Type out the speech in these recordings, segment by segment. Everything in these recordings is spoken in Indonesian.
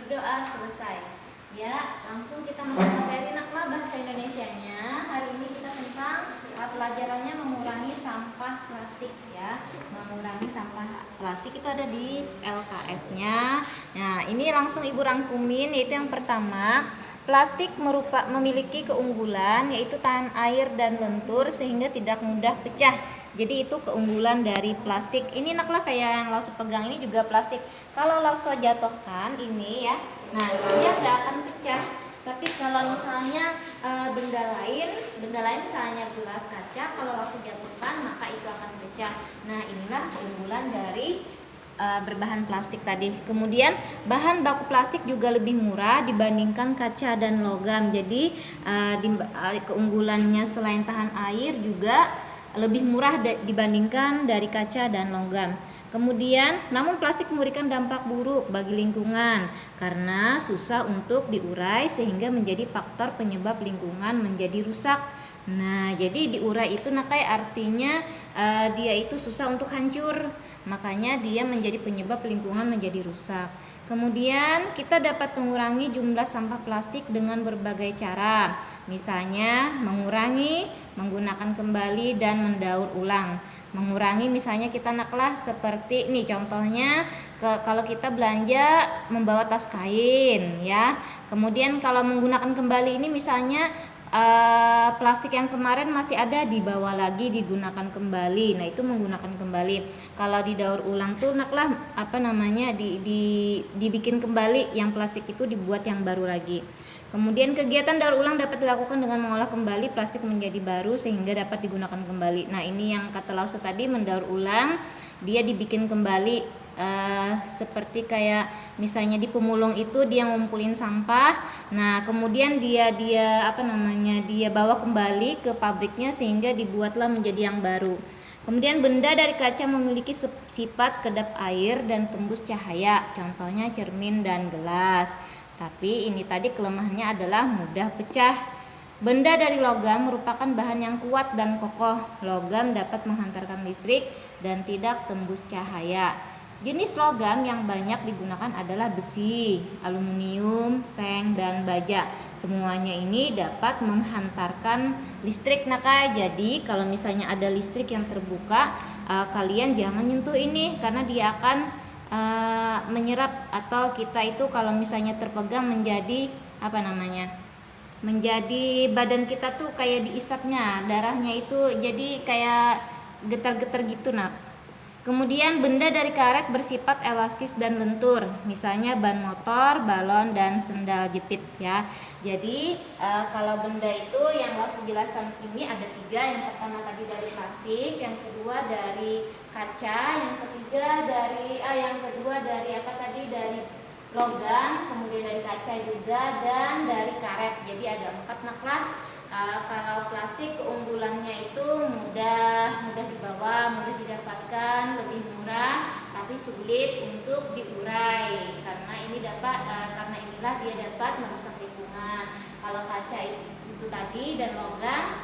berdoa, selesai. Ya, langsung kita masuk materi naklah bahasa Indonesianya. Hari ini kita tentang pelajarannya mengurangi sampah plastik ya. Mengurangi sampah plastik itu ada di LKS-nya. Nah, ini langsung Ibu rangkumin, yaitu yang pertama, plastik memiliki keunggulan yaitu tahan air dan lentur sehingga tidak mudah pecah. Jadi itu keunggulan dari plastik. Ini naklah kayak yang Lauso pegang ini juga plastik. Kalau Lauso jatuhkan ini ya, nah dia nggak akan pecah. Tapi kalau misalnya benda lain misalnya gelas kaca, kalau Lauso jatuhkan maka itu akan pecah. Nah inilah keunggulan dari berbahan plastik tadi. Kemudian bahan baku plastik juga lebih murah dibandingkan kaca dan logam. Jadi keunggulannya selain tahan air juga lebih murah dibandingkan dari kaca dan logam. Kemudian, namun plastik memberikan dampak buruk bagi lingkungan karena susah untuk diurai sehingga menjadi faktor penyebab lingkungan menjadi rusak. Nah, jadi diurai itu kayak artinya dia itu susah untuk hancur. Makanya dia menjadi penyebab lingkungan menjadi rusak. Kemudian kita dapat mengurangi jumlah sampah plastik dengan berbagai cara. Misalnya mengurangi, menggunakan kembali dan mendaur ulang. Mengurangi misalnya kita naklah seperti ini contohnya kalau kita belanja membawa tas kain ya. Kemudian kalau menggunakan kembali ini misalnya plastik yang kemarin masih ada dibawa lagi digunakan kembali. Nah itu menggunakan kembali. Kalau didaur ulang tuh naklah dibikin kembali yang plastik itu dibuat yang baru lagi. Kemudian kegiatan daur ulang dapat dilakukan dengan mengolah kembali plastik menjadi baru sehingga dapat digunakan kembali. Nah ini yang kata Lauso tadi mendaur ulang, dia dibikin kembali. Seperti kayak misalnya di pemulung itu dia ngumpulin sampah, nah kemudian dia bawa kembali ke pabriknya sehingga dibuatlah menjadi yang baru. Kemudian benda dari kaca memiliki sifat kedap air dan tembus cahaya, contohnya cermin dan gelas. Tapi ini tadi kelemahannya adalah mudah pecah. Benda dari logam merupakan bahan yang kuat dan kokoh. Logam dapat menghantarkan listrik dan tidak tembus cahaya. Jenis logam yang banyak digunakan adalah besi, aluminium, seng, dan baja. Semuanya ini dapat menghantarkan listrik. Jadi kalau misalnya ada listrik yang terbuka, kalian jangan nyentuh ini karena dia akan menyerap, atau kita itu kalau misalnya terpegang menjadi menjadi badan kita tuh kayak diisapnya, darahnya itu jadi kayak getar-getar gitu. Kemudian benda dari karet bersifat elastis dan lentur, misalnya ban motor, balon, dan sendal jepit ya. Jadi kalau benda itu yang Lauso jelaskan ini ada 3. Yang pertama tadi dari plastik, yang kedua dari kaca, yang kedua dari dari logam, kemudian dari kaca juga, dan dari karet. Jadi ada 4 naklah. Kalau plastik keunggulannya itu mudah dibawa, mudah didapatkan, lebih murah, tapi sulit untuk diurai karena inilah dia dapat merusak lingkungan. Kalau kaca itu tadi dan logam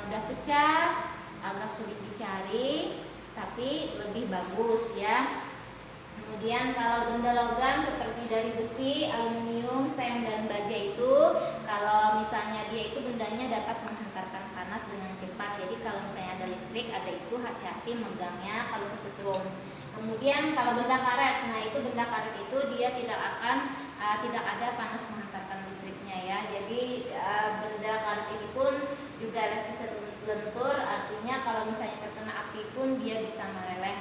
mudah pecah, agak sulit dicari, tapi lebih bagus ya. Kemudian kalau benda logam seperti dari besi, aluminium, seng, dan baja itu kalau misalnya dia itu bendanya dapat menghantarkan panas dengan cepat. Jadi kalau misalnya ada listrik, ada itu hati-hati megangnya kalau kesetrum. Kemudian kalau benda karet, nah itu benda karet itu dia tidak ada panas menghantarkan listriknya ya. Jadi benda karet ini pun juga elastis lentur, artinya kalau misalnya terkena api pun dia bisa meleleh.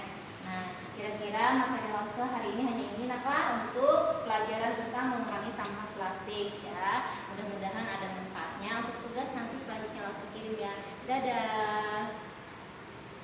Nah, kira-kira materi Lauso hari ini hanya ini untuk pelajaran tentang mengurangi sampah plastik ya. Mudah-mudahan ada manfaatnya untuk tugas nanti selanjutnya Lauso kirim ya. Dadah.